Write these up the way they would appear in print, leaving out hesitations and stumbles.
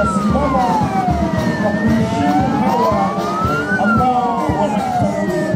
wanasimama kwa kuheshimu hawa ambao wanatutangulia.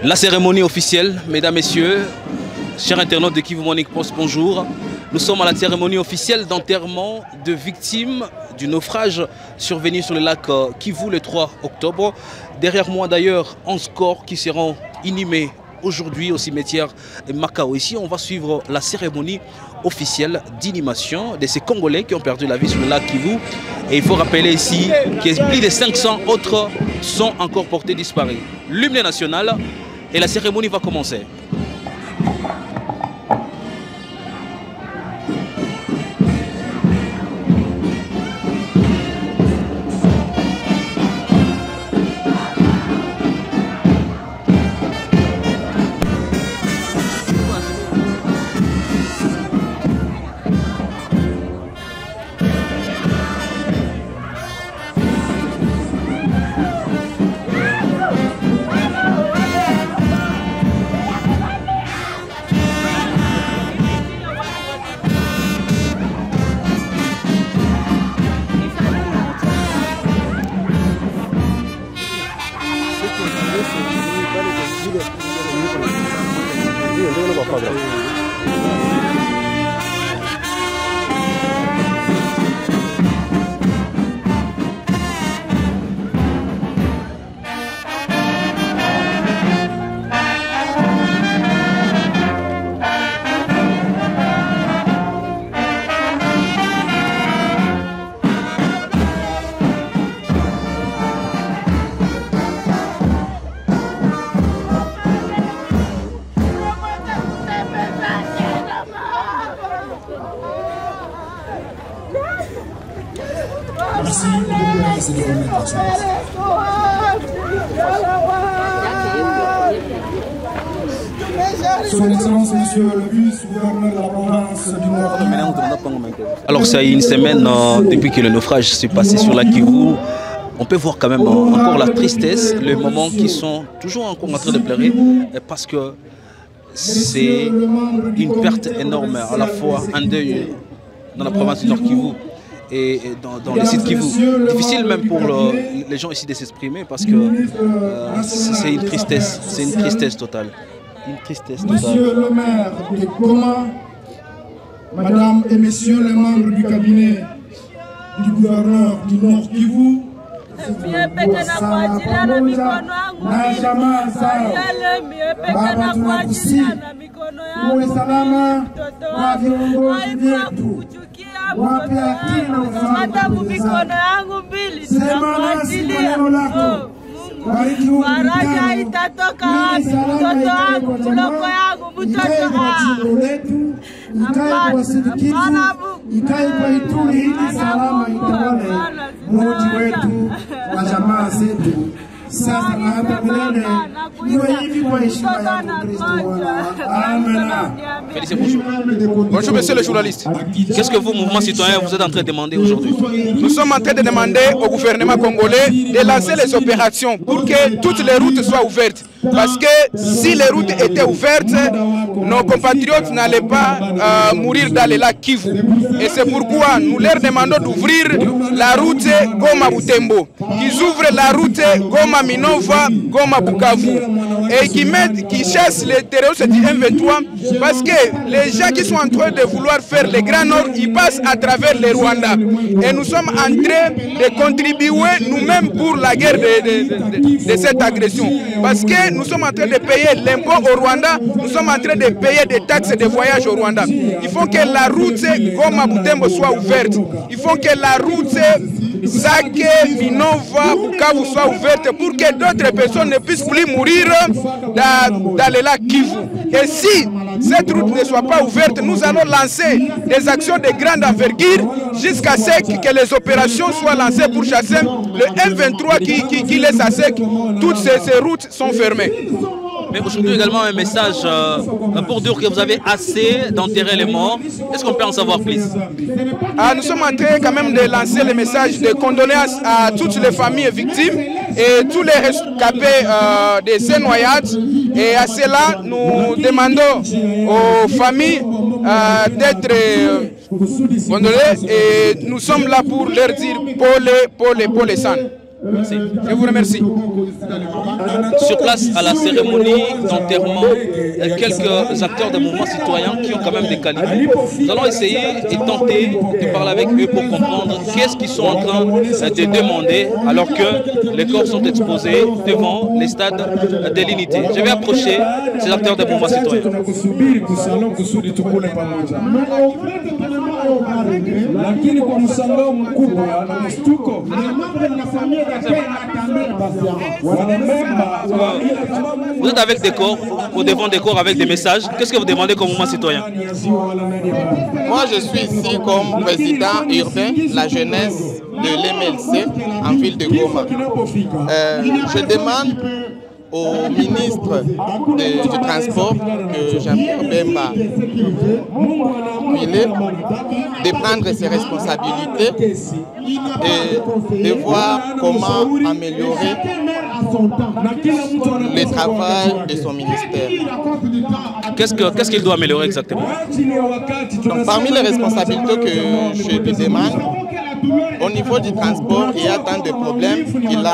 La cérémonie officielle, mesdames, messieurs, chers internautes de Kivu Morning Post, bonjour. Nous sommes à la cérémonie officielle d'enterrement de victimes du naufrage survenu sur le lac Kivu le 3 octobre. Derrière moi d'ailleurs, 11 corps qui seront inhumés aujourd'hui au cimetière Makao. Ici, on va suivre la cérémonie officielle d'inhumation de ces Congolais qui ont perdu la vie sur le lac Kivu. Et il faut rappeler ici que plus de 500 autres sont encore portés disparus. L'hymne national et la cérémonie va commencer. Merci de remettre. Son Excellence, Monsieur le vice-gouverneur de la province du Nord. Alors, c'est une semaine depuis que le naufrage s'est passé sur la Kivu. On peut voir quand même encore la tristesse, les moments qui sont toujours encore en train de pleurer parce que c'est une perte énorme, à la fois un deuil dans la province du Nord Kivu et dans les sites Kivu. Difficile même pour les gens ici de s'exprimer parce que c'est une tristesse totale. Une tristesse totale. Monsieur le maire de Goma, Madame et Messieurs les membres du cabinet du gouverneur du Nord Kivu, uwe salama kwa viongozi wetu, wape akili na ufahamu. Sema nasi kwa neno lako. Faraja itatoka wapi? Mtoto wangu, mloko yangu, mtoto wangu. Ikae kwa Sidikivu, ikae kwa Ituri, hili salama itawale mji wetu na jamaa zetu. Sasa na hata milele iwe hivi kwa heshima ya Kristo Bwana. Amen. Bonjour monsieur le journaliste. Qu'est-ce que vous, mouvement citoyen, vous êtes en train de demander aujourd'hui? Nous sommes en train de demander au gouvernement congolais de lancer les opérations pour que toutes les routes soient ouvertes. Parce que si les routes étaient ouvertes, nos compatriotes n'allaient pas mourir dans les lacs Kivu. Et c'est pourquoi nous leur demandons d'ouvrir la route Goma-Butembo. Qu'ils ouvrent la route Goma-Minova, Goma-Bukavu. Et qui chassent les terroristes du M23. Parce que les gens qui sont en train de vouloir faire le Grand Nord, ils passent à travers le Rwanda. Et nous sommes en train de contribuer nous-mêmes pour la guerre de cette agression. Parce que nous sommes en train de payer l'impôt au Rwanda, nous sommes en train de payer des taxes de voyage au Rwanda. Il faut que la route Goma-Butembo soit ouverte. Il faut que la route Sake, Minova, Bukavu soit ouverte pour que d'autres personnes ne puissent plus mourir dans le lac Kivu. Et si cette route ne soit pas ouverte, nous allons lancer des actions de grande envergure jusqu'à ce que les opérations soient lancées pour chasser le M23 qui laisse à sec. Toutes ces routes sont fermées. Mais aujourd'hui également un message pour dire que vous avez assez d'enterrer les morts. Est-ce qu'on peut en savoir plus? Nous sommes en train quand même de lancer le message de condoléances à toutes les familles victimes et tous les rescapés de ces noyades. Et à cela, nous demandons aux familles d'être condolées et nous sommes là pour leur dire pour les sangs. Merci. Je vous remercie. Sur place, à la cérémonie d'enterrement, quelques acteurs de mouvements citoyens qui ont quand même des qualités. Nous allons essayer et tenter de parler avec eux pour comprendre qu'est-ce qu'ils sont en train de demander alors que les corps sont exposés devant les stades de l'unité. Je vais approcher ces acteurs de mouvements citoyens. Vous êtes avec des corps, au devant des corps avec des messages. Qu'est-ce que vous demandez comme mouvement citoyen? Moi, je suis ici comme président urbain de la jeunesse de l'MLC en ville de Goma. Je demande au ministre du Transport, Jean-Pierre Bemba, de prendre ses responsabilités et de voir comment améliorer le travail de son ministère. Qu'est-ce qu'il doit améliorer exactement? Donc, parmi les responsabilités que je lui demande, au niveau du transport, il y a tant de problèmes qu'il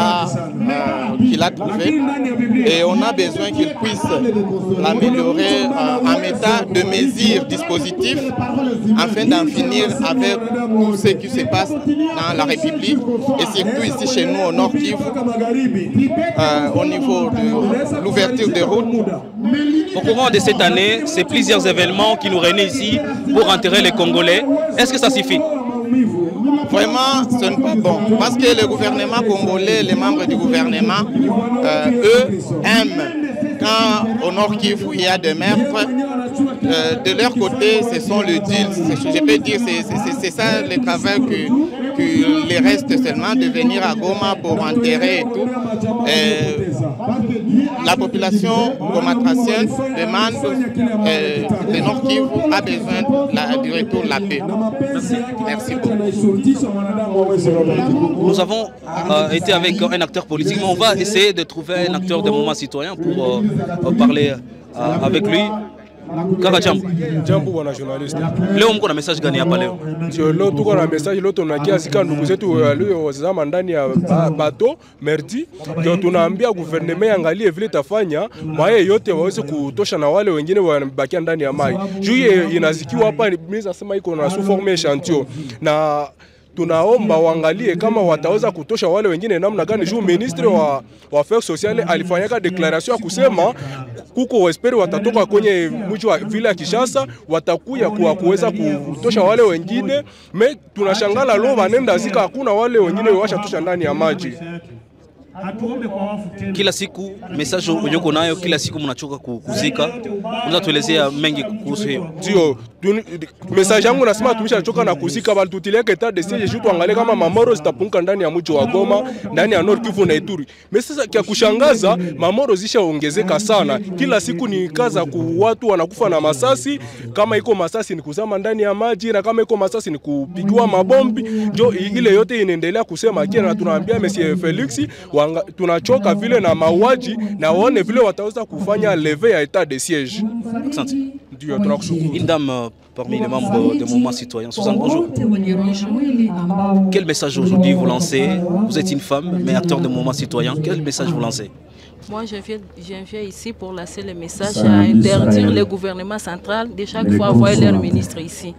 a trouvés et on a besoin qu'il puisse l'améliorer en mettant de mesures, dispositifs afin d'en finir avec tout ce qui se passe dans la République et surtout ici chez nous au Nord Kivu au niveau de l'ouverture des routes. Au courant de cette année, c'est plusieurs événements qui nous réunissent ici pour enterrer les Congolais. Est-ce que ça suffit? Vraiment, ce n'est pas bon. Parce que le gouvernement congolais, les membres du gouvernement, eux, aiment quand au Nord Kivu il y a des meurtres. De leur côté, ce sont le deal. Je peux dire c'est ça le travail que les restes seulement de venir à Goma pour enterrer et tout. La population gomatracienne demande, le Nord Kivu a besoin du retour de la paix. Merci beaucoup. Nous avons été avec un acteur politique, mais on va essayer de trouver un acteur de mouvement citoyen pour parler avec lui. Kaka jambo. Jambo bwana journalist. Leo mko na message gani hapa leo? Leo tuko na message, leo tunakia sika ndugu zetu wazama ndani ya bato merdi. Ndio tunaambia gouvernement angalie vile tafanya maye yote waweze kutosha na wale wengine wanabakia ndani ya mai. Juu inazikiwa hapa mimi nasema iko na sous forme échantillon. Na tunaomba waangalie kama wataweza kutosha wale wengine namna gani. Juu ministre wa affaires sociales alifanyaka declaration ya kusema kuko esperi watatoka kwenye mji wa vile ya Kinshasa watakuya kuweza kutosha wale wengine. Me tunashangala leo wanenda zika hakuna wale wengine washatosha ndani ya maji. Kila siku message unyoko nayo, kila siku mnachoka kuzika. Unaweza tuelezea mengi kuhusu hiyo? Ndio, message yangu nasema tumeshachoka na kuzika, bali tutileke etat de siege juu tuangalie kama mamoro zitapunguka ndani ya mji wa Goma, ndani ya Nord Kivu na Ituri. Sasa kia kushangaza mamoro zishaongezeka sana. Kila siku ni kaza watu wanakufa na masasi, kama iko masasi ni kuzama ndani ya maji na kama iko masasi ni kupigiwa mabombi. Ndio ile yote inaendelea kusema kile, na tunaambia Monsieur Felix tunachoka vile na mauaji na waone vile wataweza kufanya leve ya état de siège. Ndio tunakushukuru. Une dame parmi les membres de Mouvement Citoyen. Suzanne, bonjour. Quel message aujourd'hui vous lancez? Vous êtes une femme, mais acteur de Mouvement Citoyen. Quel message vous lancez? Moi, je viens ici pour lancer le message à interdire le gouvernement central de chaque fois envoyer leur ministre ici.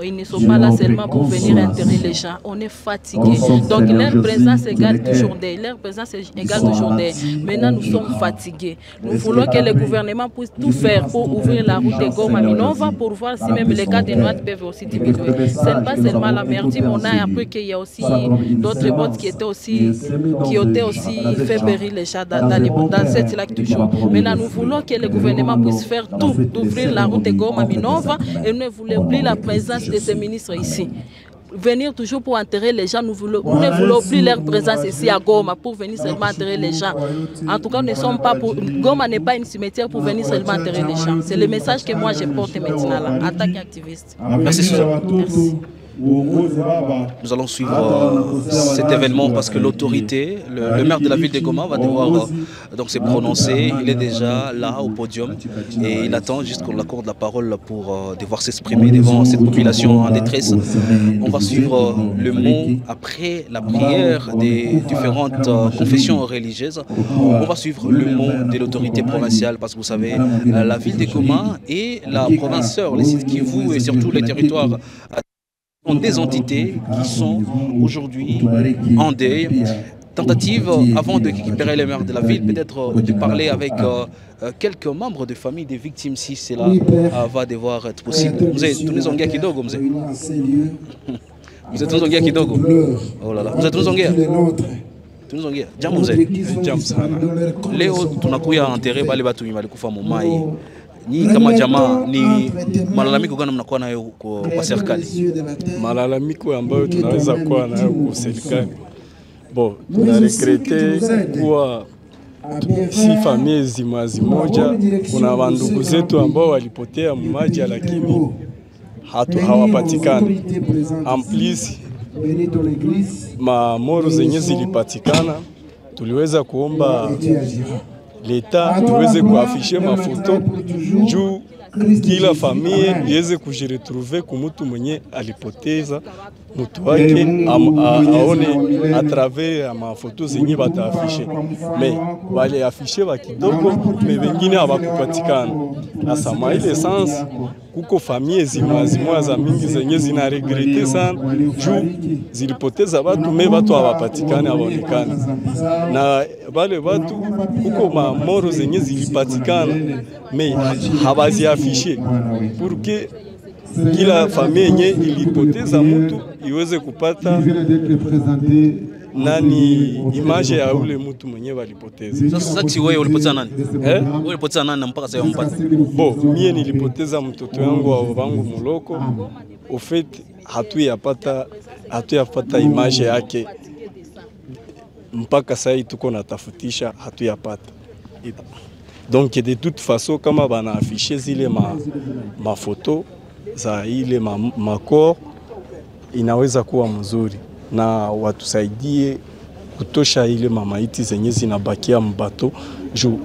Ils ne sont pas là seulement pour venir enterrer les gens. On est fatigués. Donc leur présence égale toujours des. Leur présence égale toujours des. Maintenant, nous sommes fatigués. Nous voulons que le gouvernement puisse tout faire pour ouvrir la route de Goma Minova pour voir si même les cas des Noirs peuvent aussi diminuer. Ce n'est pas seulement la merde, mais on a appris qu'il y a aussi d'autres bottes qui ont aussi fait périr les chats dans cette lac toujours. Maintenant, nous voulons que le gouvernement puisse faire tout d'ouvrir la route de Goma Minova et nous ne voulons plus la présence de ces ministres ici. Venir toujours pour enterrer les gens, nous ne voulons plus leur présence ici à Goma pour venir seulement enterrer les gens. En tout cas, nous ne sommes pas pour... Goma n'est pas une cimetière pour venir seulement enterrer les gens. C'est le message que moi je porte maintenant là, en tant qu'activiste. Merci Suzanne. Merci. Nous allons suivre cet événement parce que l'autorité, le maire de la ville de Goma va devoir donc se prononcer. Il est déjà là au podium et il attend juste qu'on l'accorde la parole pour devoir s'exprimer devant cette population en détresse. On va suivre le mot après la prière des différentes confessions religieuses. On va suivre le mot de l'autorité provinciale parce que vous savez, la ville de Goma et la province sœur, les sites Kivu et surtout les territoires sont des entités qui sont aujourd'hui en deuil. Tentative, avant de récupérer les maires de la ville, peut-être de parler avec quelques membres de famille des victimes si cela va devoir être possible. Vous êtes tous les Zongia Kidogo, vous êtes tous les Zongia Kidogo. Oh là là, vous êtes tous les Zongia. Tous les Zongia. Jambo mzee. Jambo sana. Leo tunakuya enterrer bale batu walikufa mumai. Ni kama jamaa ni malalamiko gani mnakuwa nayo kwa serikali? Malalamiko ambayo tunaweza kuwa nayo kwa serikali. Bon, tunaregrete kuwa si familia zimoja, kuna wandugu zetu ambao walipotea maji lakini hawapatikani. Amplis mamoro zenye zilipatikana, tuliweza kuomba leta tuweze kuafishe mafoto juu kila familia iweze kujiretrouver kumutu mwenye alipoteza mutu wake aone a travers mafoto zenye bataafishe. Me wale afishe wa kidogo, me wengine hawakupatikana. Asama ile sans kuko familia zimwa za mingi zenye zinaregrete sana juu zilipoteza watu, me watu hawapatikana, hawaonekani. Na wale watu kuko mamoro zenye zilipatikana me hawaziafishe porque kila familia yenye ilipoteza mtu iweze kupata nani image ya ule mtu mwenyewe alipoteza. Sasa wewe ulipoteza nani? Wewe ulipoteza nani mpaka sasa umpata? Bo, mie nilipoteza mtoto wangu wa wangu muloko. Au fait hatuyapata image yake mpaka sasa tuko natafutisha hatuyapata. Donc de toute façon kama bana afficher zile ma photo za ile makor inaweza kuwa mzuri na watusaidie kutosha ile mamaiti zenye zinabakia mbato juu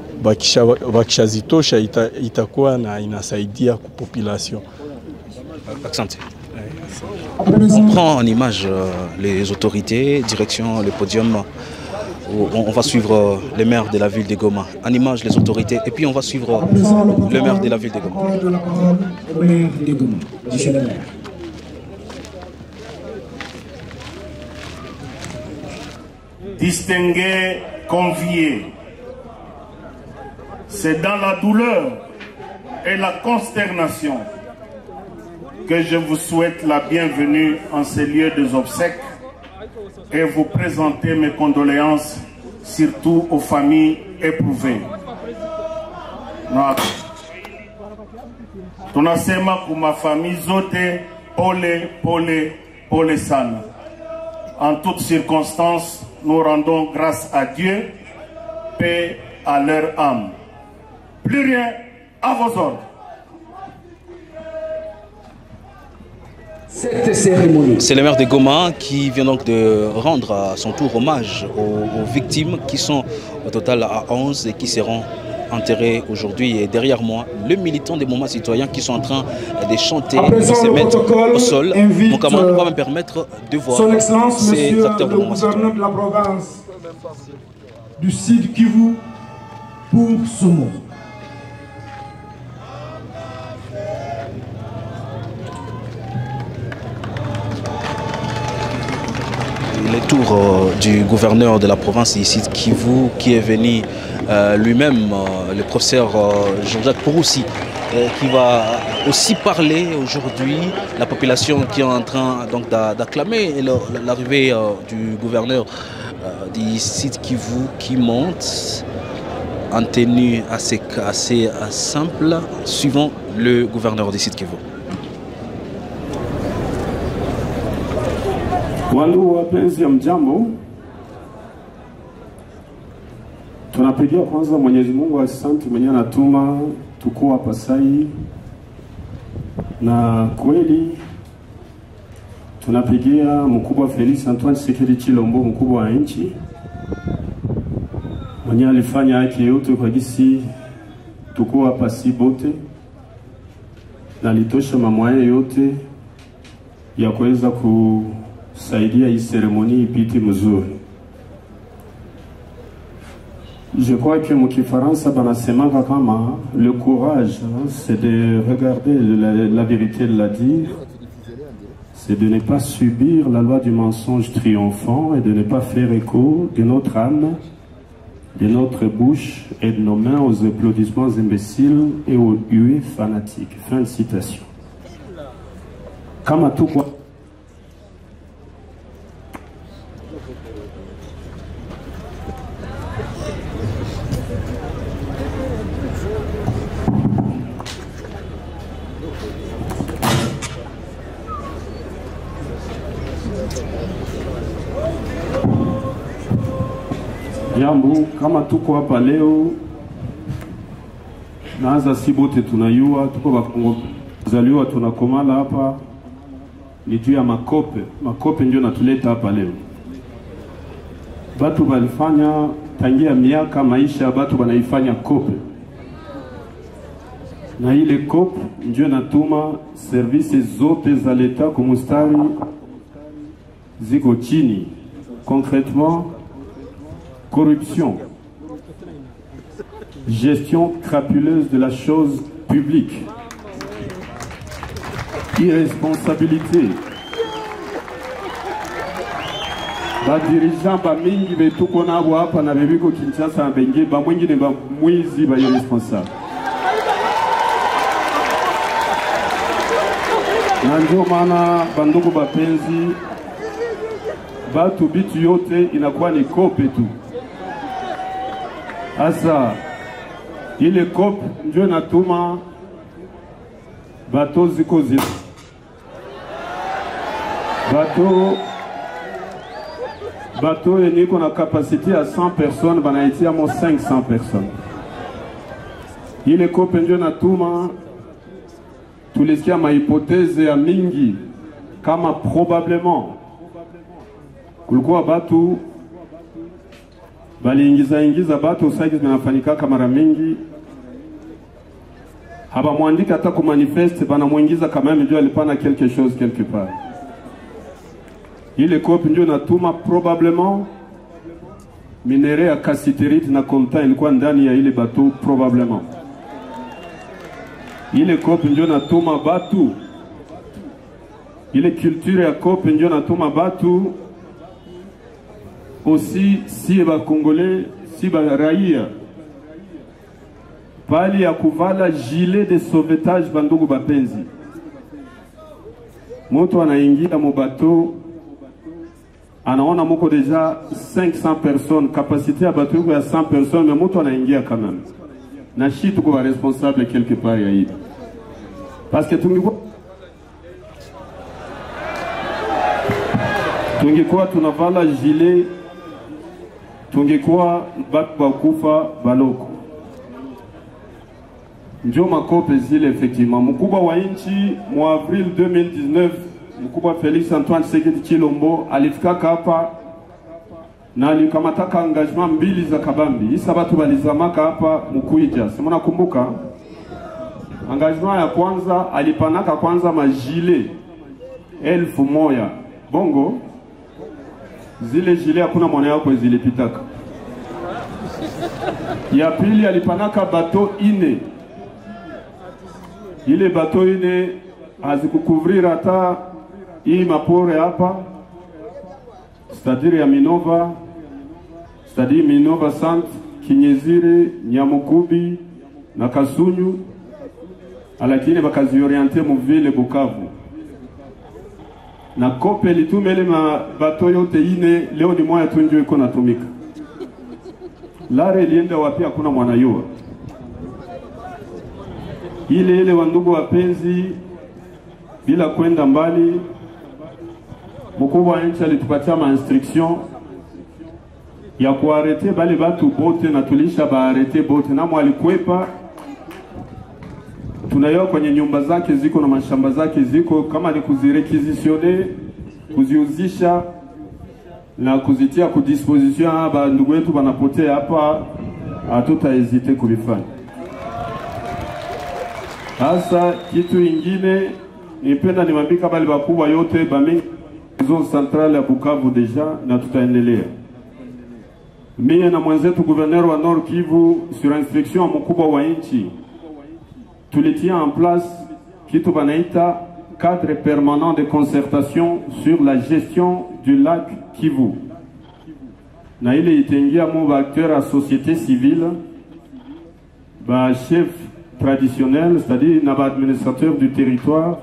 bakishazitosha itakuwa na inasaidia ku population. Accent. On prend en image les autorités, direction le podium. On va suivre le maire de la ville de Goma. En image les autorités et puis on va suivre le maire de la ville de Goma. Distingués conviés, c'est dans la douleur et la consternation que je vous souhaite la bienvenue en ces lieux des obsèques et vous présenter mes condoléances, surtout aux familles éprouvées. Tunasema kuma famille zote pole sana. En toutes circonstances, nous rendons grâce à Dieu, paix à leur âme. Plus rien, à vos ordres. C'est le maire de Goma qui vient donc de rendre à son tour hommage aux victimes qui sont au total à 11 et qui seront enterrés aujourd'hui. Et derrière moi, le militant des moments citoyens qui sont en train de chanter et se mettre au sol. Mon camarade va me permettre de voir Son Excellence, ces Monsieur acteurs le de moments gouverneur citoyens. de la province du Sud Kivu pour ce mot. Les tours du gouverneur de la province ici Kivu qui est venu lui-même, le professeur Jean-Jacques Pouroussi, qui va aussi parler aujourd'hui. La population qui est en train donc d'acclamer l'arrivée du gouverneur du site Kivu qui monte en tenue assez simple, suivant le gouverneur du site Kivu. Wandugu wapenzi ya mjambo, tunapigia kwanza Mwenyezi Mungu asante mwenye anatuma tukua pasai, na kweli Tunapigia mkubwa Felix Antoine Tshisekedi Tshilombo, mkubwa wa nchi mwenye alifanya haki yote kwa gisi tukua pasi bote na litosha mamwaye yote ya kuweza kusaidia hii seremoni ipite mzuri. Je crois que mukifaransa banasemaka kama le courage c'est de regarder la vérité de la dire, c'est de ne pas subir la loi du mensonge triomphant et de ne pas faire écho de notre âme, de notre bouche et de nos mains aux applaudissements imbéciles et aux huées fanatiques. Fin de citation. Kama tukwa jambo kama tuko hapa leo naanza sibote tunayua tuko bakongo zaliwa tunakomala hapa ni juu ya makope ndio natuleta hapa leo. Batu walifanya tangia miaka maisha batu wanaifanya kope, na ile kope ndio natuma service zote za leta kumustari ziko chini. Concrètement, corruption, gestion crapuleuse de la chose publique, irresponsabilité. Dirigeants ba mingi betu kona hapa na bebiko Kinshasa benge ba mwingine ba mwizi ba irresponsable. Na ndio maana bandugu bapenzi batu bitu yote inakuwa ni kope tu. Asa ile kope ndio natuma bato ziko zile. Bateau yenye iko na capacité à 100 personnes banaitia mo 500 personnes. Ile kope ndio natuma tulisikia mahypothèse ya mingi kama probablement kulikuwa batu baliingiza batu usaki zinafanyika kama mara mingi haba mwandika hata ku manifeste bana muingiza kama ndio alipana quelque chose quelque part. Ile kopi ndio natuma probablement minere ya cassiterite na coltan ilikuwa ndani ya ile bateau probablement. Ile kopi ndio natuma batu, ile culture ya kopi ndio natuma batu aussi si ba congolais si ba raia pali ya kuvala gilet de sauvetage bandugu bapenzi. Moto anaingia mu bateau anaona moko déjà 500 personnes, capacité à bateau ya 100 personnes, mais moto anaingia quand même. Na shi tuko responsable quelque part ya hii. Parce que tungekuwa tunavala gilet, tungekuwa batu bakufa baloko. Ndio makope zile effectivement. Mkubwa wa nchi mu avril 2019 mkubwa Felix Antoine Tshisekedi Tshilombo alifika hapa na alikamataka engagement mbili za kabambi. Isa batu balizamaka hapa Mukuija. Simona kumbuka? Engagement ya kwanza alipanaka kwanza majile 1000 bongo. Zile jile hakuna mwana yako zilipitaka. Ya pili alipanaka bateau ine. Ile bateau ine hazikukuvrir hata hii mapore hapa, c'est-à-dire ya Minova, c'est-à-dire Minova Sant, Kinyezire, Nyamukubi na Kasunyu, lakini bakazioriente mu ville Bukavu. Na kope litumele bateau yote ine leo ni moya tu ndio iko natumika. Lare lienda wapi hakuna mwana yua. Ile wandugu wapenzi bila kwenda mbali mkubwa wa nchi alitupatia instruction ya kuarete bale batu bote na tulisha baarete bote na mwalikwepa tunayo kwenye nyumba zake ziko na mashamba zake ziko kama ni kuzirequisitionner kuziuzisha na kuzitia ku disposition aba ndugu wetu wanapotea hapa, hatutahesite kulifanya. Sasa kitu ingine nipenda niwaambie bali bakubwa yote bami zone centrale ya Bukavu deja, na tutaendelea. Mimi na mwenzetu gouverneur wa Nord Kivu sur instruction mkubwa wa nchi tulitia en place kitu banaita cadre permanent de concertation sur la gestion du lac Kivu. Na ile itengia mo acteur à société civile, ba chef traditionnel, c'est-à-dire na ba administrateur du territoire,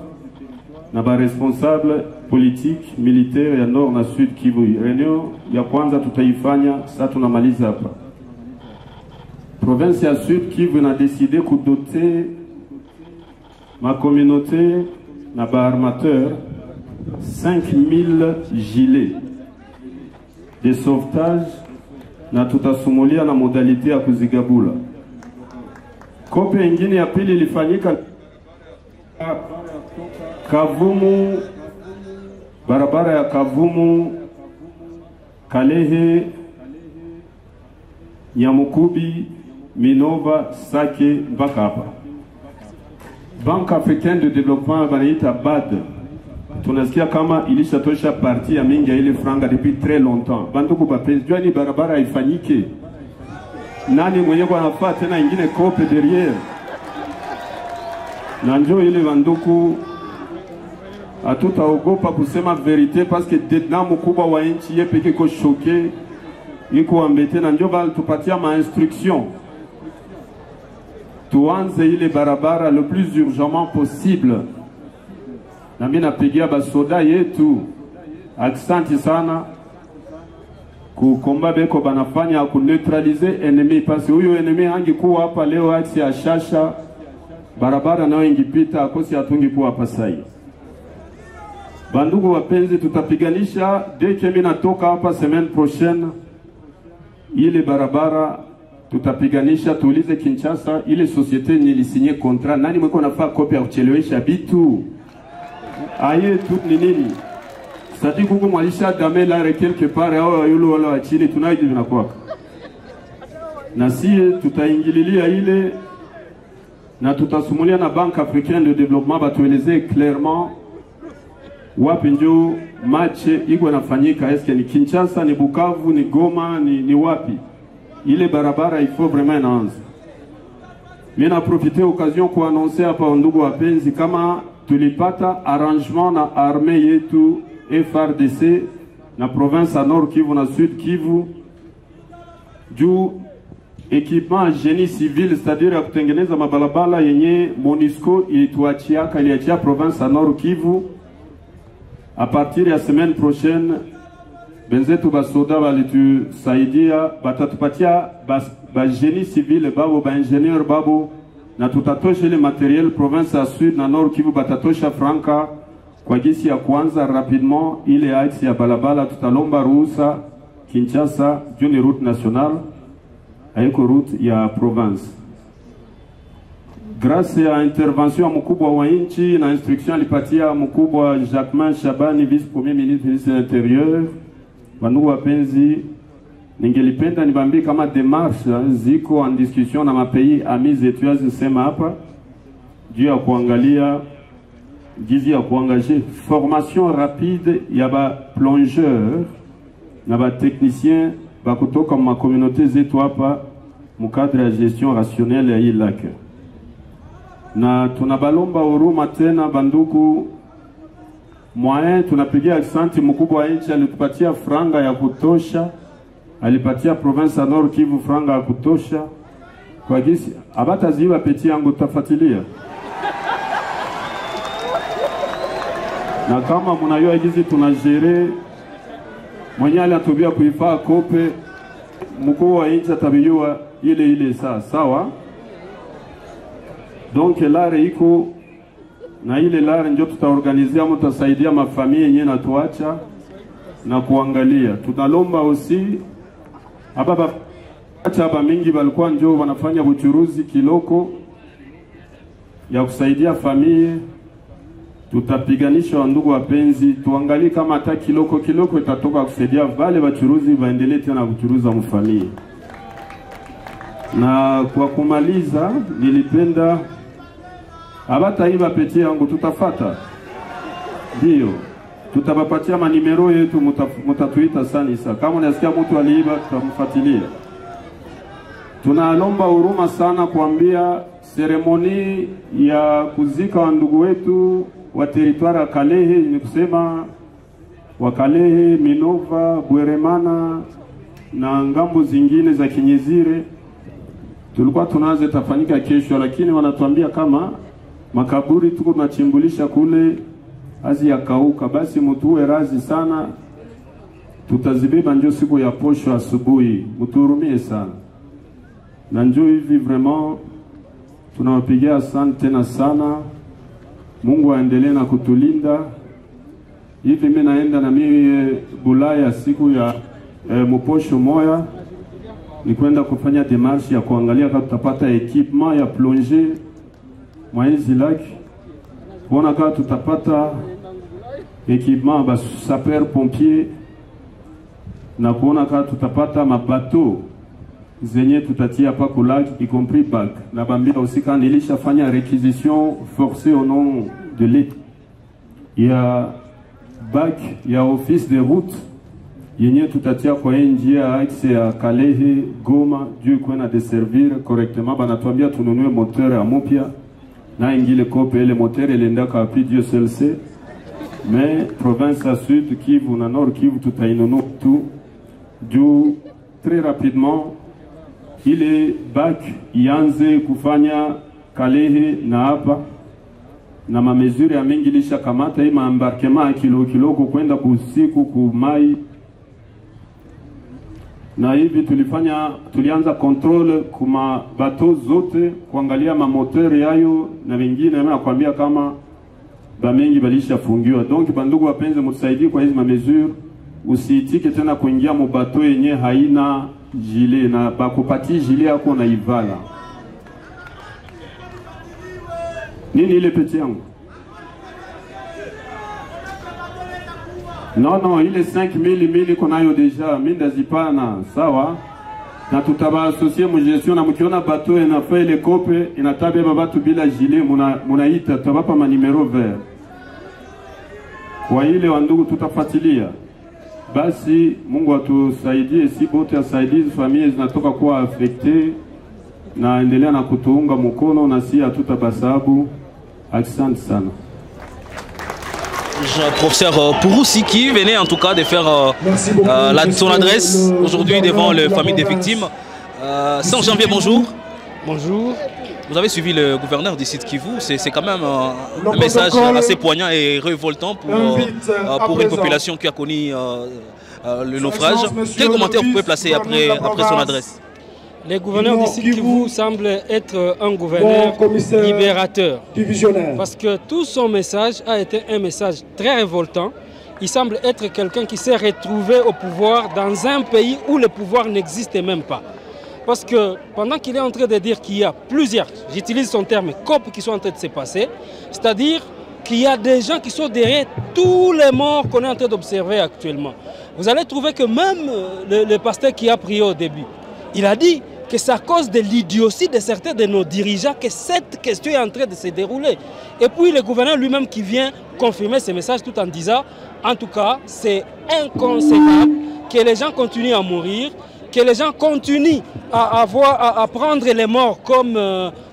na ba responsable politique militaire ya nord na sud Kivu. Réunion ya kwanza tutaifanya sasa, tunamaliza hapa. Province ya sud Kivu na décidé kudoter ma communauté na ba armateur 5000 gilets de sauvetage, na tutasumulia na modalité ya kuzigabula. Kope ingine ya pili ilifanyika Kavumu, barabara ya Kavumu, Kalehe, Nyamukubi, Minova, Sake mpaka hapa. Banque Africaine de Développement banaita BAD, tunasikia kama ilishatosha parti ya mingi ya ile franga depuis très longtemps. Banduku bapenzi, jua ni barabara haifanyike. Nani mwenye kwa nafaa tena ingine kope derrière? Na njoo ile banduku hatutaogopa kusema verite, parce que dedans mkubwa wa nchi yepeke ko choqué iko ambete, na njoo bali tupatia ma instruction tuanze ile barabara le plus urgemment possible. Na mimi napigia basoda yetu aksanti sana kukomba beko banafanya ku neutraliser ennemi, parce que huyo ennemi angekuwa hapa leo aksi ya shasha barabara nayo ingipita akosi atungikuwa hapa sasa. Bandugu wapenzi, tutapiganisha dès que mimi natoka hapa semaine prochaine ile barabara tutapiganisha. Tuulize Kinshasa ile société nilisigné contrat, nani mweko nafaa kopi ya kuchelewesha bitu aye tout ni nini? Sadi kuku mwalisha damela re quelque part au yulu wala wachini tunaiji tunakuwa na sie tutaingililia ile, na tutasumulia na Banque Africaine de Développement batueleze clairement wapi njo match iko nafanyika, eske ni Kinshasa, ni Bukavu, ni Goma, ni wapi? Ile barabara il faut vraiment inaanza. Mimi na profiter occasion ku annoncer hapa ndugu wapenzi, kama tulipata arrangement na armée yetu FARDC na province ya Nord Kivu na Sud Kivu juu équipement génie civil, c'est-à-dire ya kutengeneza mabalabala yenye MONUSCO ilituachiaka, iliachia province ya Nord Kivu. À partir ya semaine prochaine benzetu basoda walitusaidia, batatupatia ba génie civil babo, ba ingénieur babo, na tutatosha ile materiel province ya Sud na Nord Kivu, batatosha franka kwa gisi ya kwanza rapidement ile axe ya balabala. Tutalomba ruhusa Kinshasa juu ni route nationale haiko route ya province. Grâce à intervention mkubwa wa nchi na instruction alipatia mkubwa Jacquemain Shabani, vice premier ministre de l'Intérieur. Bandugu wapenzi, ningelipenda nibambie kama démarche ziko en discussion na mapays amis zetu zisema hapa juu ya kuangalia gizi ya kuangaje formation rapide ya ba plongeur na ba technicien ba kutoka ma communauté zetu hapa mu cadre ya gestion rationnelle ya lac. Na tunabalomba huruma tena banduku moyen, tunapigia aksanti mkubwa wa nchi, alitupatia franga ya kutosha, alipatia province ya Nord Kivu franga ya kutosha kwa gisi abata ziwa peti yangu tafatilia. Na kama mnayua gizi tunajere mwenye alitubia kuifaa kope mkubwa wa nchi atabiyua ile sawa. Donc lare iko na ile lare ndio tutaorganizia, mtasaidia mafamilia yenyewe na tuacha na kuangalia. Tunalomba aussi ababa acha mingi balikuwa njoo wanafanya buchuruzi kiloko ya kusaidia familia tutapiganisha wandugu wapenzi, tuangalie kama hata kiloko itatoka kusaidia wale wachuruzi waendelee tena kuchuruza mfamilia. Na kwa kumaliza, nilipenda abatayiba pete yangu tutafata, ndio tutabapatia manimero yetu, mutatuita sanisa. Kama unasikia mtu aliiba, tutamfuatilia. Tunalomba huruma sana kuambia seremoni ya kuzika wa ndugu wetu wa teritwari ya Kalehe, ni kusema wa Kalehe, Minova, Bweremana na ngambo zingine za Kinyezire, tulikuwa tunaanza tafanyika kesho, lakini wanatuambia kama makaburi tuko tunachimbulisha kule azi ya kauka. Basi mutuwe razi sana, tutazibeba njoo siku ya posho asubuhi, mutuhurumie sana. Na njoo hivi vraiment tunawapigia asante tena sana. Mungu aendelee na kutulinda. Hivi mimi naenda na mimi Bulaya siku ya mposho moya, ni kwenda kufanya demarche ya kuangalia kama tutapata equipement ya plongée Mwaezi Lake, kuona kama tutapata equipement ba sapeur pompier, na kuona kama tutapata mabateau zenye tutatia pa ku lac, y compris bac. Na bambia aussi quand nilishafanya réquisition forcée au nom de l'État. Il y a bac, il y a office de route yenye tutatia kwa njia axe ya Kalehe Goma, Dieu kwenda desservir correctement. Banatuambia tununue moteur ya mupya na ingile kope ile moteur ilenda kapi, Dieu seul sait. Mais province à sud Kivu na nord Kivu tutainunua tout juu très rapidement ile bac ianze kufanya Kalehe na hapa, na mamezuri ya mingi lisha kamata hii maembarquement kilo kwenda busiku kumai. Na hivi tulianza control kuma bateau zote kuangalia mamoteur yayo na wengine, na kuambia kama bamengi balisha fungiwa. Donc bandugu wapenzi, mtusaidie kwa hizi mamezuri, usiitike tena kuingia mu bateau yenye haina gilet, na bakupati gilet yako na ivala. Nini ile pete yangu? Non, ile 5000 konayo deja, minda zipana, sawa? Na tutaba associer mu gestion, na mkiona bateau inafa ile kope, inatabeba batu bila gilet, munaita tabapa ma numero vert. Kwa ile wandugu tutafuatilia. Basi Mungu atusaidie, si bote asaidie familia zinatoka kuwa affecté, na endelea na kutuunga mkono, na si hatutabasabu. Asante sana. Professeur Pouroussi qui venait en tout cas de faire son adresse aujourd'hui devant les familles des victimes. 5 janvier, bonjour. Bonjour. Vous avez suivi le gouverneur du site Kivu, c'est quand même un message assez poignant et révoltant pour une population qui a connu le naufrage. Quel commentaire vous pouvez placer après son adresse? Le gouverneur du site Kivu semble être un gouverneur libérateur. Parce que tout son message a été un message très révoltant. Il semble être quelqu'un qui s'est retrouvé au pouvoir dans un pays où le pouvoir n'existe même pas. Parce que pendant qu'il est en train de dire qu'il y a plusieurs, j'utilise son terme, copes qui sont en train de se passer, c'est-à-dire qu'il y a des gens qui sont derrière tous les morts qu'on est en train d'observer actuellement. Vous allez trouver que même le pasteur qui a prié au début, il a dit que c'est à cause de l'idiotie de certains de nos dirigeants que cette question est en train de se dérouler. Et puis le gouverneur lui-même qui vient confirmer ce message tout en disant, en tout cas, c'est inconcevable que les gens continuent à mourir, que les gens continuent à prendre les morts comme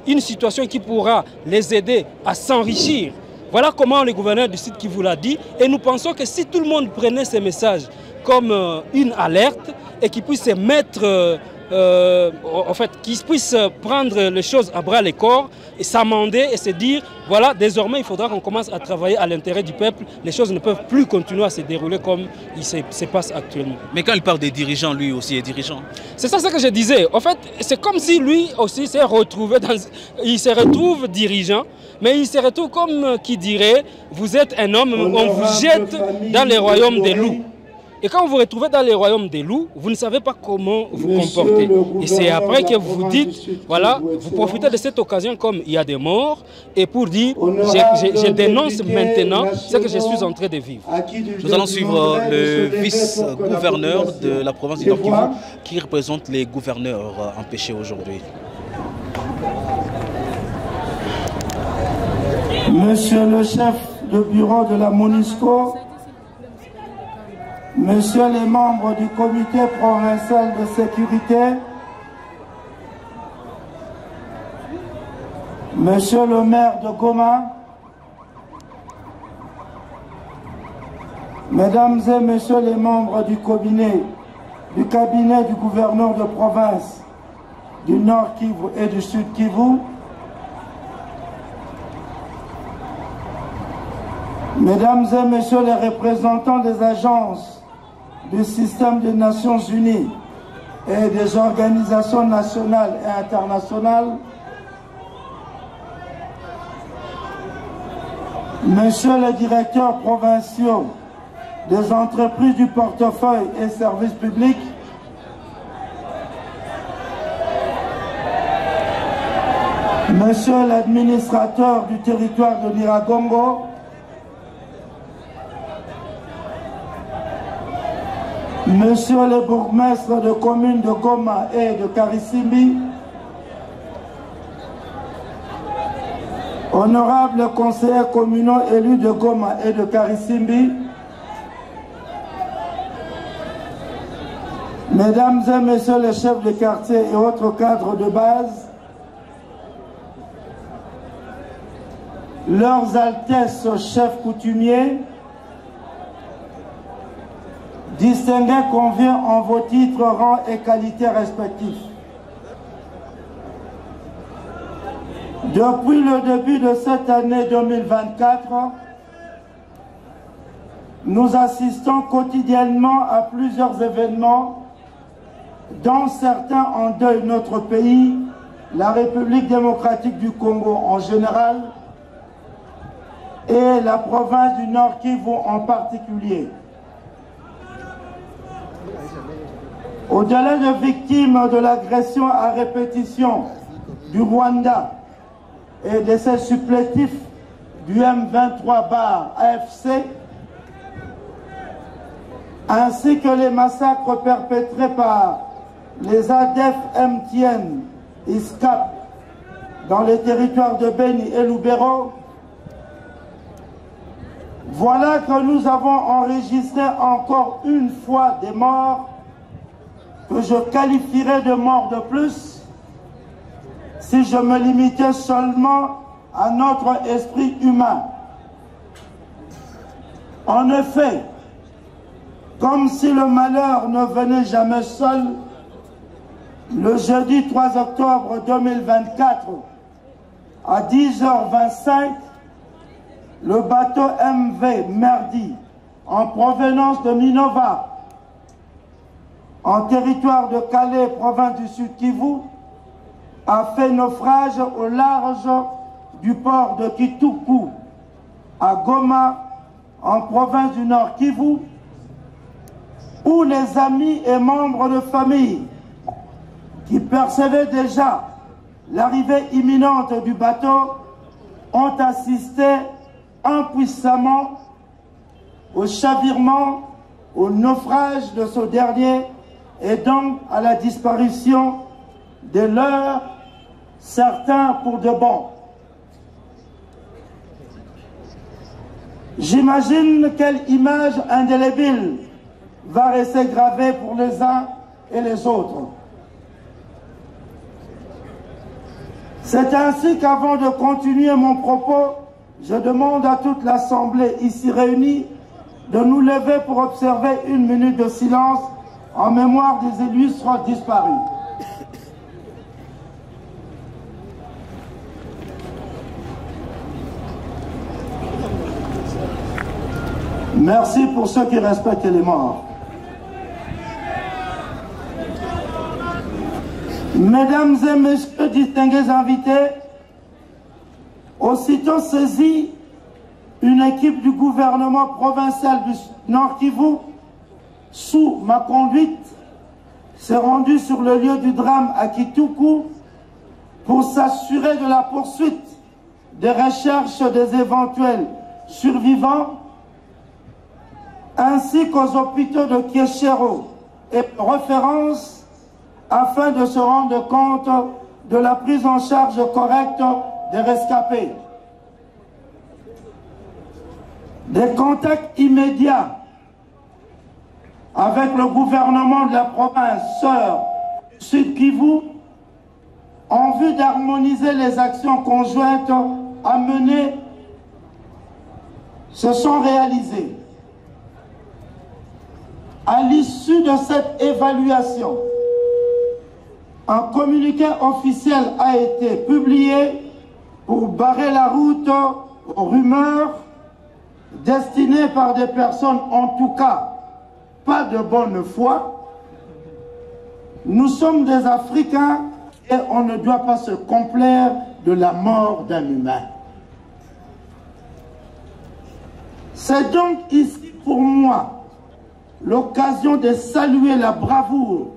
une situation qui pourra les aider à s'enrichir. Voilà comment le gouverneur du site qui vous l'a dit. Et nous pensons que si tout le monde prenait ces messages comme une alerte et qu'il puisse se mettre, en fait, qu'ils puissent prendre les choses à bras le corps et s'amender et se dire, voilà, désormais il faudra qu'on commence à travailler à l'intérêt du peuple. Les choses ne peuvent plus continuer à se dérouler comme il se passe actuellement. Mais quand il parle des dirigeants, lui aussi est dirigeant. C'est ça ce que je disais. En fait, c'est comme si lui aussi s'est retrouvé dans... Il se retrouve dirigeant, mais il se retrouve comme qui dirait, vous êtes un homme, on vous jette dans les royaumes des loups. Et quand vous vous retrouvez dans les royaumes des loups, vous ne savez pas comment vous comporter. Et c'est après que vous dites, voilà, vous profitez de cette occasion comme il y a des morts, et pour dire, je dénonce maintenant ce que je suis en train de vivre. Nous allons suivre le vice-gouverneur de la province du Nord Kivu, qui représente les gouverneurs empêchés aujourd'hui. Monsieur le chef de bureau de la MONUSCO, Messieurs les membres du comité provincial de sécurité, Monsieur le maire de Goma, Mesdames et Messieurs les membres du cabinet du gouverneur de province du Nord Kivu et du Sud Kivu, Mesdames et Messieurs les représentants des agences du système des Nations Unies et des organisations nationales et internationales, Messieurs les directeurs provinciaux des entreprises du portefeuille et services publics, Monsieur l'administrateur du territoire de Nyiragongo, Monsieur le bourgmestre de communes de Goma et de Karisimbi, honorables conseillers communaux élus de Goma et de Karisimbi, Mesdames et Messieurs les chefs de quartier et autres cadres de base, Leurs Altesses chefs coutumiers, distingués conviens en vos titres, rangs et qualités respectifs. Depuis le début de cette année 2024, nous assistons quotidiennement à plusieurs événements dont certains endeuillent notre pays, la République démocratique du Congo en général et la province du Nord Kivu en particulier. Au-delà de victimes de l'agression à répétition du Rwanda et de ses supplétifs du M23-AFC, ainsi que les massacres perpétrés par les ADF MTN ISCAP dans les territoires de Beni et Lubero, voilà que nous avons enregistré encore une fois des morts que je qualifierais de morts de plus si je me limitais seulement à notre esprit humain. En effet, comme si le malheur ne venait jamais seul, le jeudi 3 octobre 2024, à 10h25, le bateau MV Merdi, en provenance de Minova, en territoire de Calais, province du Sud Kivu, a fait naufrage au large du port de Kituku, à Goma, en province du Nord Kivu, où les amis et membres de famille qui percevaient déjà l'arrivée imminente du bateau ont assisté impuissamment au chavirement, au naufrage de ce dernier et donc à la disparition de leurs, certains pour de bon. J'imagine quelle image indélébile va rester gravée pour les uns et les autres. C'est ainsi qu'avant de continuer mon propos, je demande à toute l'Assemblée ici réunie de nous lever pour observer une minute de silence en mémoire des illustres disparus. Merci pour ceux qui respectent les morts. Mesdames et messieurs, distingués invités, aussitôt saisie, une équipe du gouvernement provincial du Nord Kivu sous ma conduite, s'est rendu sur le lieu du drame à Kituku pour s'assurer de la poursuite des recherches des éventuels survivants ainsi qu'aux hôpitaux de Kieshero et référence afin de se rendre compte de la prise en charge correcte des rescapés. Des contacts immédiats avec le gouvernement de la province sœur Sud Kivu en vue d'harmoniser les actions conjointes à mener se sont réalisées. À l'issue de cette évaluation, un communiqué officiel a été publié pour barrer la route aux rumeurs destinées par des personnes, en tout cas pas de bonne foi. Nous sommes des Africains et on ne doit pas se complaire de la mort d'un humain. C'est donc ici pour moi l'occasion de saluer la bravoure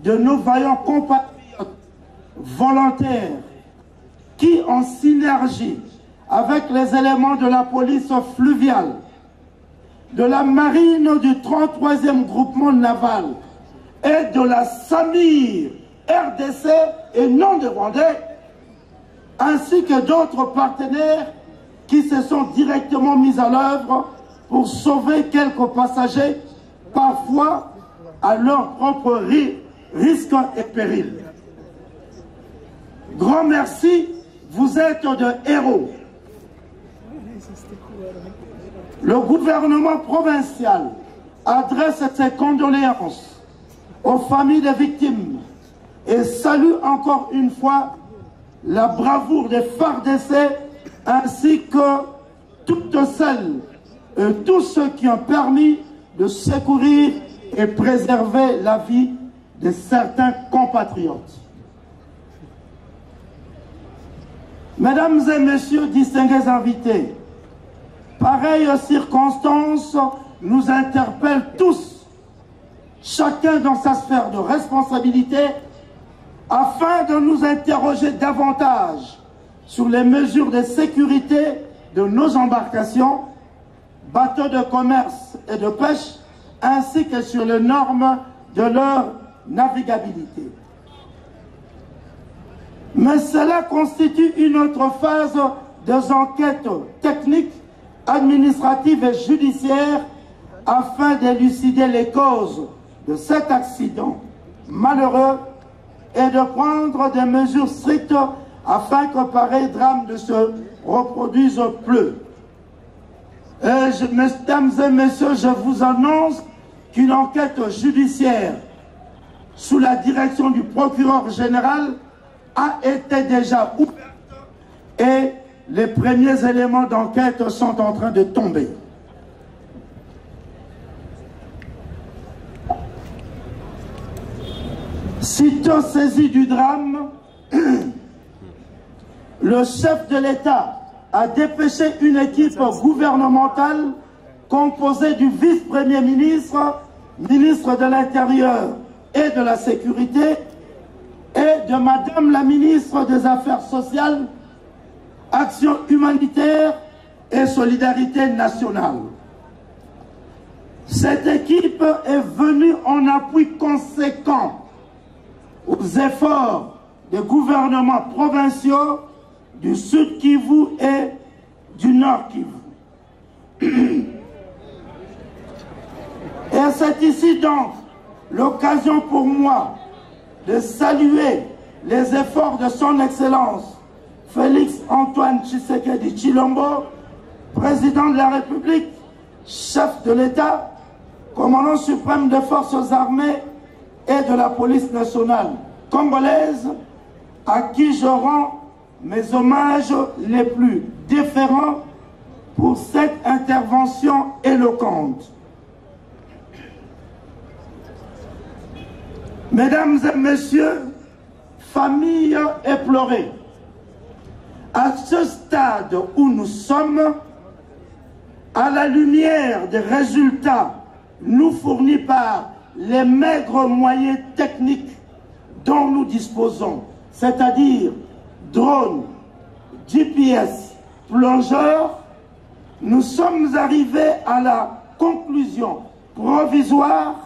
de nos vaillants compatriotes volontaires qui, en synergie avec les éléments de la police fluviale, de la marine du 33e groupement naval et de la SAMIR RDC et non de Rwandais, ainsi que d'autres partenaires qui se sont directement mis à l'œuvre pour sauver quelques passagers, parfois à leur propre risque et péril. Grand merci, vous êtes de héros. Le gouvernement provincial adresse ses condoléances aux familles des victimes et salue encore une fois la bravoure des FARDC ainsi que toutes celles et tous ceux qui ont permis de secourir et préserver la vie de certains compatriotes. Mesdames et messieurs, distingués invités, pareilles circonstances nous interpellent tous, chacun dans sa sphère de responsabilité, afin de nous interroger davantage sur les mesures de sécurité de nos embarcations, bateaux de commerce et de pêche, ainsi que sur les normes de leur navigabilité. Mais cela constitue une autre phase des enquêtes techniques, administratives et judiciaires afin d'élucider les causes de cet accident malheureux et de prendre des mesures strictes afin que pareil drame ne se reproduise plus. Mesdames et messieurs, je vous annonce qu'une enquête judiciaire sous la direction du procureur général a été déjà ouverte et les premiers éléments d'enquête sont en train de tomber. Sitôt saisi du drame, le chef de l'État a dépêché une équipe gouvernementale composée du vice-premier ministre, ministre de l'Intérieur et de la Sécurité, et de Madame la ministre des Affaires sociales, Action humanitaire et solidarité nationale. Cette équipe est venue en appui conséquent aux efforts des gouvernements provinciaux du Sud Kivu et du Nord Kivu. Et c'est ici donc l'occasion pour moi de saluer les efforts de son Excellence Félix Antoine Tshisekedi Tshilombo, président de la République, chef de l'État, commandant suprême des forces armées et de la police nationale congolaise, à qui je rends mes hommages les plus déférents pour cette intervention éloquente. Mesdames et messieurs, familles éplorées, à ce stade où nous sommes, à la lumière des résultats nous fournit par les maigres moyens techniques dont nous disposons, c'est-à-dire drones, GPS, plongeurs, nous sommes arrivés à la conclusion provisoire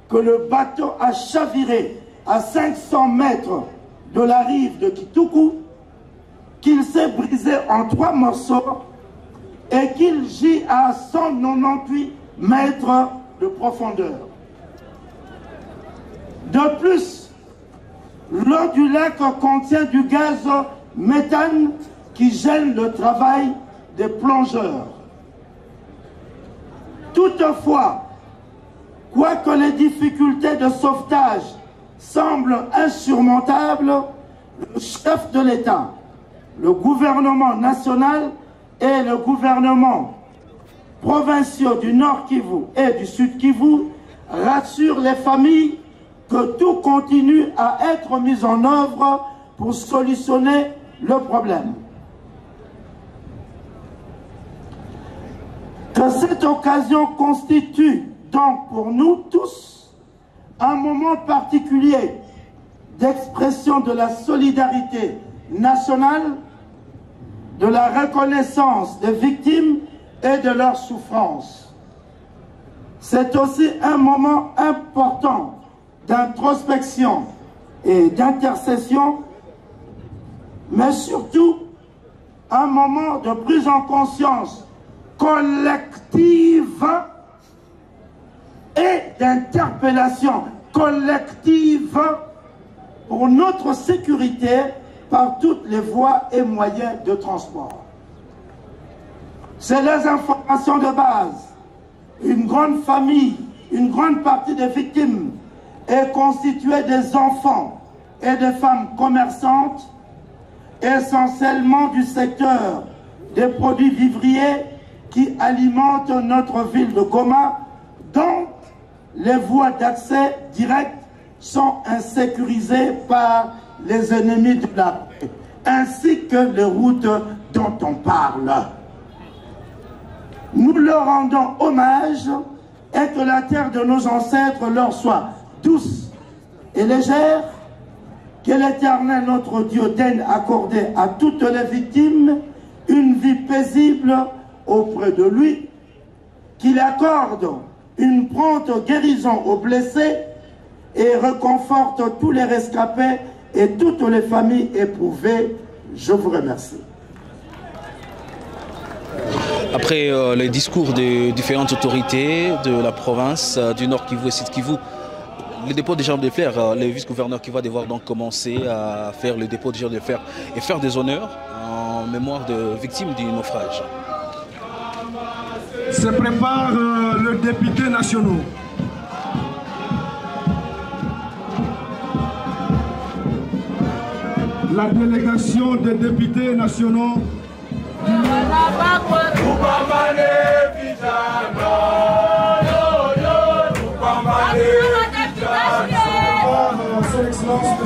que le bateau a chaviré à 500 mètres de la rive de Kitoukou, qu'il s'est brisé en 3 morceaux et qu'il gît à 198 mètres de profondeur. De plus, l'eau du lac contient du gaz méthane qui gêne le travail des plongeurs. Toutefois, quoique les difficultés de sauvetage semblent insurmontables, le chef de l'État, le gouvernement national et le gouvernement provinciaux du Nord Kivu et du Sud Kivu rassurent les familles que tout continue à être mis en œuvre pour solutionner le problème. Que cette occasion constitue donc pour nous tous un moment particulier d'expression de la solidarité nationale, de la reconnaissance des victimes et de leurs souffrances. C'est aussi un moment important d'introspection et d'intercession, mais surtout un moment de prise en conscience collective et d'interpellation collective pour notre sécurité par toutes les voies et moyens de transport. C'est les informations de base. Une grande famille, une grande partie des victimes est constituée des enfants et des femmes commerçantes, essentiellement du secteur des produits vivriers qui alimentent notre ville de Goma, dont les voies d'accès direct sont insécurisées par les ennemis de la paix, ainsi que les routes dont on parle. Nous leur rendons hommage et que la terre de nos ancêtres leur soit douce et légère, que l'Éternel notre Dieu daigne accorder à toutes les victimes une vie paisible auprès de lui, qu'il accorde une prompte guérison aux blessés et réconforte tous les rescapés et toutes les familles éprouvées. Je vous remercie. Après les discours des différentes autorités de la province du Nord Kivu et Sud Kivu, le dépôt des gerbes de fer, le vice-gouverneur qui va devoir donc commencer à faire le dépôt des gerbes de fer et faire des honneurs en mémoire de victimes du naufrage. Se prépare le député national. La délégation des députés nationaux Son Excellence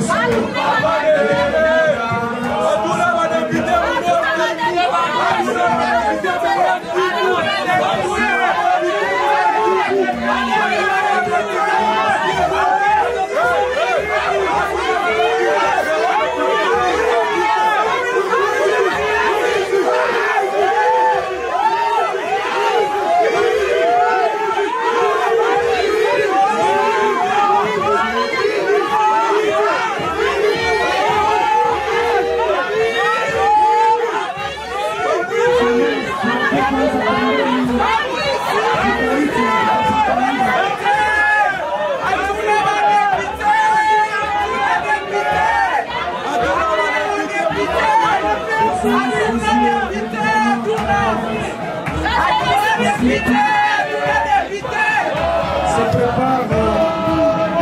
se prépare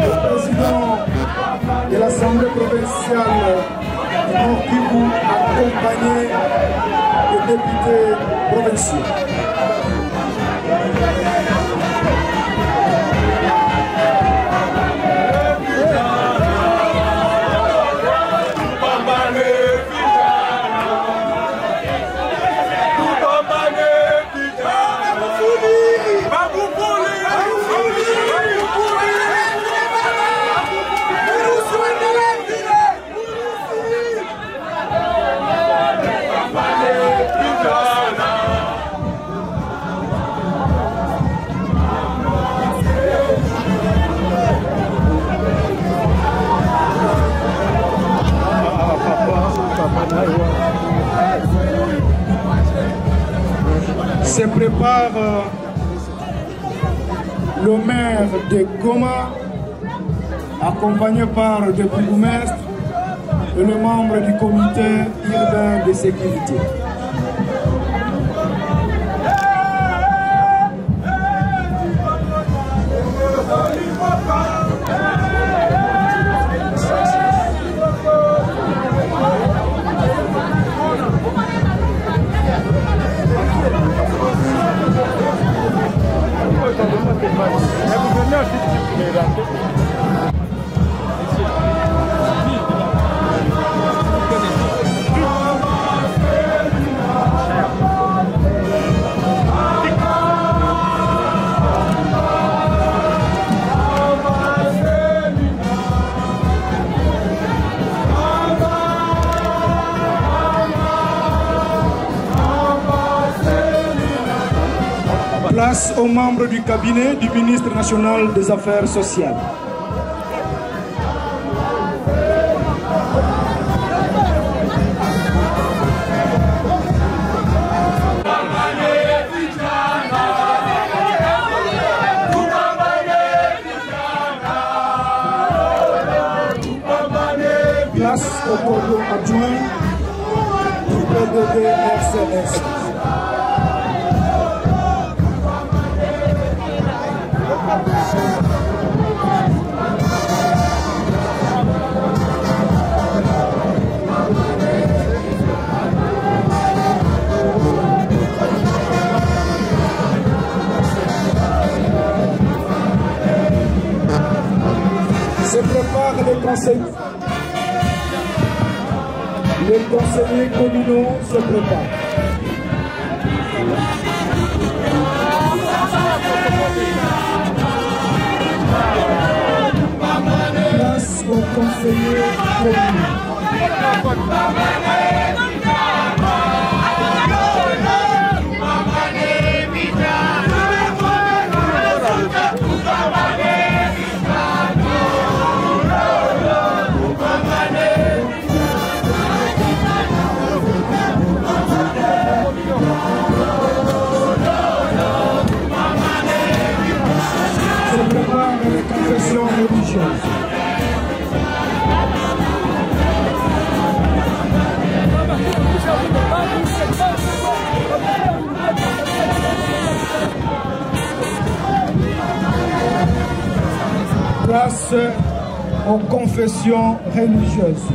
le président de l'Assemblée provinciale du Nord Kivu accompagné des députés provinciaux. Se prépare le maire de Goma, accompagné par le bourgmestre et le membre du comité urbain de sécurité. Place aux membres du cabinet du ministre national des Affaires sociales. Place au cordon adjoint du PDD RCS. Se prépare les conseils. Les conseillers communaux se préparent. Place aux conseillers communaux. Place aux confessions religieuses.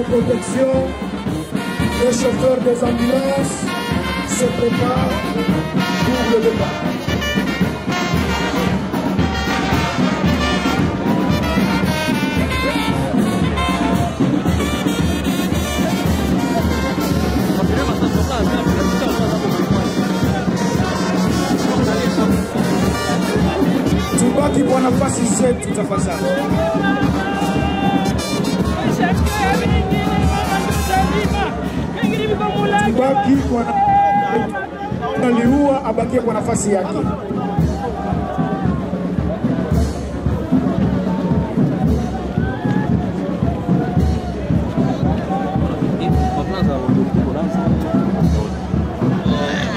Protection, les chauffeurs des ambulances se préparent pour le départ. Tubaki kwa nafasi zetu tafadhali. Tubaki kwa aliua abakie kwa nafasi yake.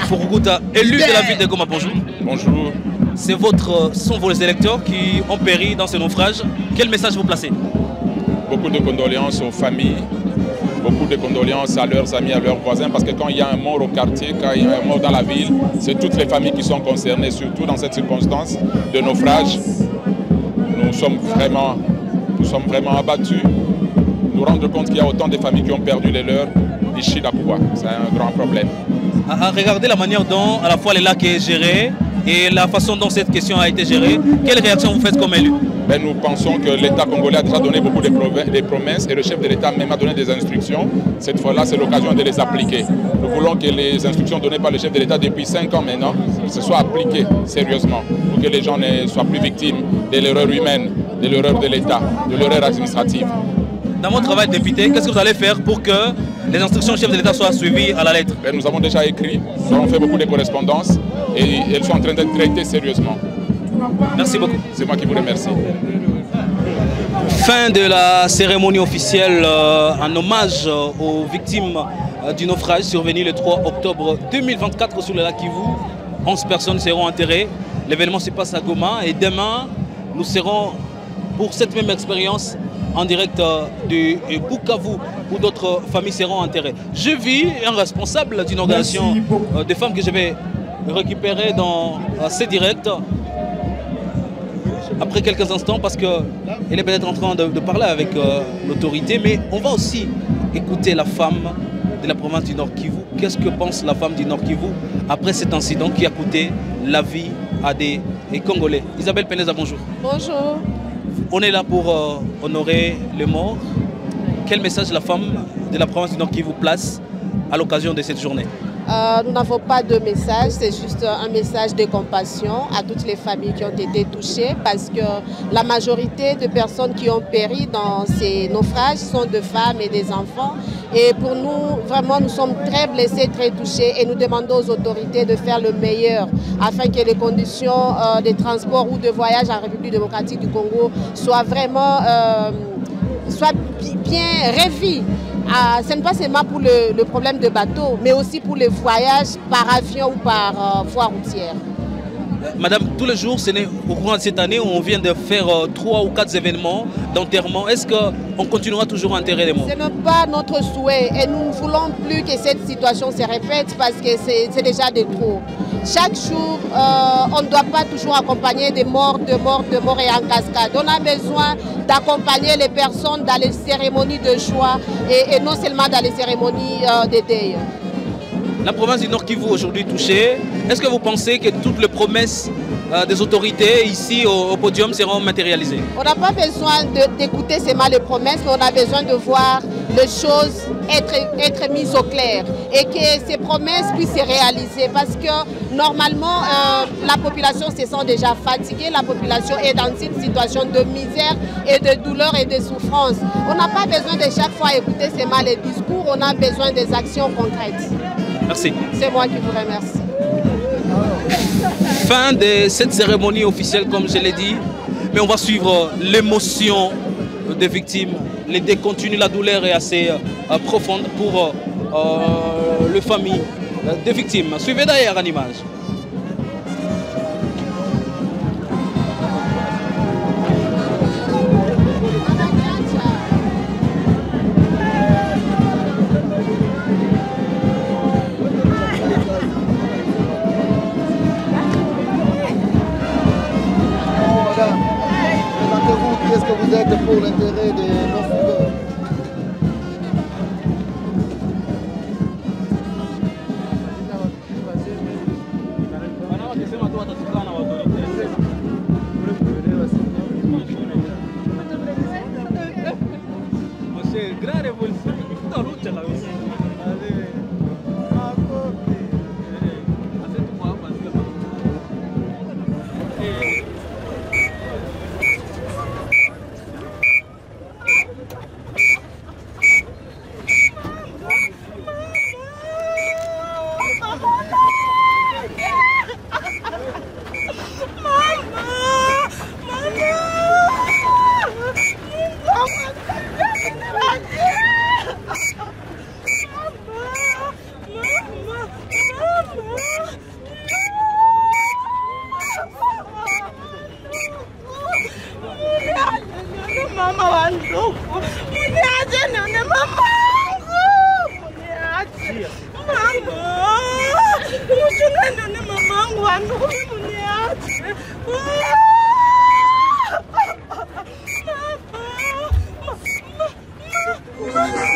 Fourougouta, élu de la ville de Goma, bonjour. Bonjour. Sont vos électeurs qui ont péri dans ce naufrage. Quel message vous placez? Beaucoup de condoléances aux familles, beaucoup de condoléances à leurs amis, à leurs voisins, parce que quand il y a un mort au quartier, quand il y a un mort dans la ville, c'est toutes les familles qui sont concernées, surtout dans cette circonstance de naufrage. Nous sommes vraiment abattus. Nous rendre compte qu'il y a autant de familles qui ont perdu les leurs ici à Cuba. C'est un grand problème. Regardez la manière dont à la fois le lac est géré et la façon dont cette question a été gérée. Quelle réaction vous faites comme élu? Nous pensons que l'État congolais a déjà donné beaucoup de promesses et le chef de l'État même a donné des instructions. Cette fois-là, c'est l'occasion de les appliquer. Nous voulons que les instructions données par le chef de l'État depuis 5 ans maintenant, se soient appliquées sérieusement pour que les gens ne soient plus victimes de l'erreur humaine, de l'erreur de l'État, de l'erreur administrative. Dans votre travail de député, qu'est-ce que vous allez faire pour que les instructions du chef de l'État soient suivies à la lettre? Nous avons déjà écrit, nous avons fait beaucoup de correspondances et elles sont en train d'être traitées sérieusement. Merci beaucoup. C'est moi qui vous remercie. Fin de la cérémonie officielle en hommage aux victimes du naufrage survenu le 3 octobre 2024 sur le lac Kivu. 11 personnes seront enterrées. L'événement se passe à Goma et demain, nous serons pour cette même expérience en direct de Bukavu où d'autres familles seront enterrées. Je vis un responsable d'une organisation de femmes que je vais récupérer dans ce direct après quelques instants parce qu'elle est peut-être en train de parler avec l'autorité, mais on va aussi écouter la femme de la province du Nord Kivu. Qu'est-ce que pense la femme du Nord Kivu après cet incident qui a coûté la vie à des Congolais? Isabelle Peneza, bonjour. Bonjour. On est là pour honorer les morts. Quel message la femme de la province du Nord Kivu place à l'occasion de cette journée? Nous n'avons pas de message, c'est juste un message de compassion à toutes les familles qui ont été touchées parce que la majorité de personnes qui ont péri dans ces naufrages sont des femmes et des enfants. Et pour nous, vraiment, nous sommes très blessés, très touchés et nous demandons aux autorités de faire le meilleur afin que les conditions de transport ou de voyage en République démocratique du Congo soient vraiment bien revues. Ce n'est pas seulement pour le problème de bateau, mais aussi pour les voyages par avion ou par voie routière. Madame, tous les jours, au cours de cette année, on vient de faire 3 ou 4 événements d'enterrement. Est-ce qu'on continuera toujours à enterrer les morts? Ce n'est pas notre souhait et nous ne voulons plus que cette situation se répète parce que c'est déjà de trop. Chaque jour, on ne doit pas toujours accompagner des morts, de morts et en cascade. On a besoin d'accompagner les personnes dans les cérémonies de joie et non seulement dans les cérémonies de deuil. La province du Nord Kivu aujourd'hui touchée, est-ce que vous pensez que toutes les promesses des autorités ici au podium seront matérialisées? On n'a pas besoin d'écouter seulement les promesses, mais on a besoin de voir les choses être mises au clair et que ces promesses puissent se réaliser parce que normalement la population se sent déjà fatiguée, la population est dans une situation de misère et de douleur et de souffrance. On n'a pas besoin de chaque fois écouter seulement les discours, on a besoin des actions concrètes. Merci. C'est moi qui vous remercie. Fin de cette cérémonie officielle, comme je l'ai dit, mais on va suivre l'émotion des victimes. Les dés continuent, la douleur est assez profonde pour les familles des victimes. Suivez d'ailleurs en image. Qu'est-ce que vous êtes pour l'intérêt de nos fumeurs?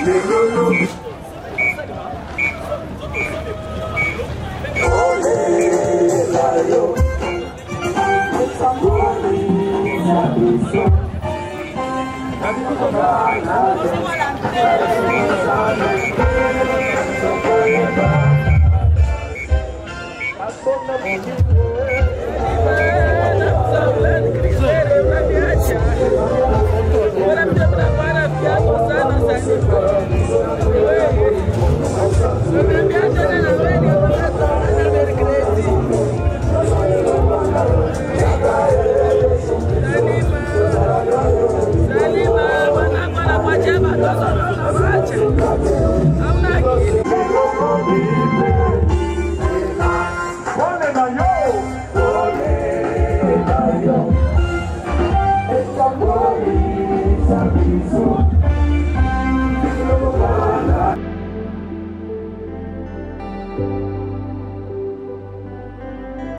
Yo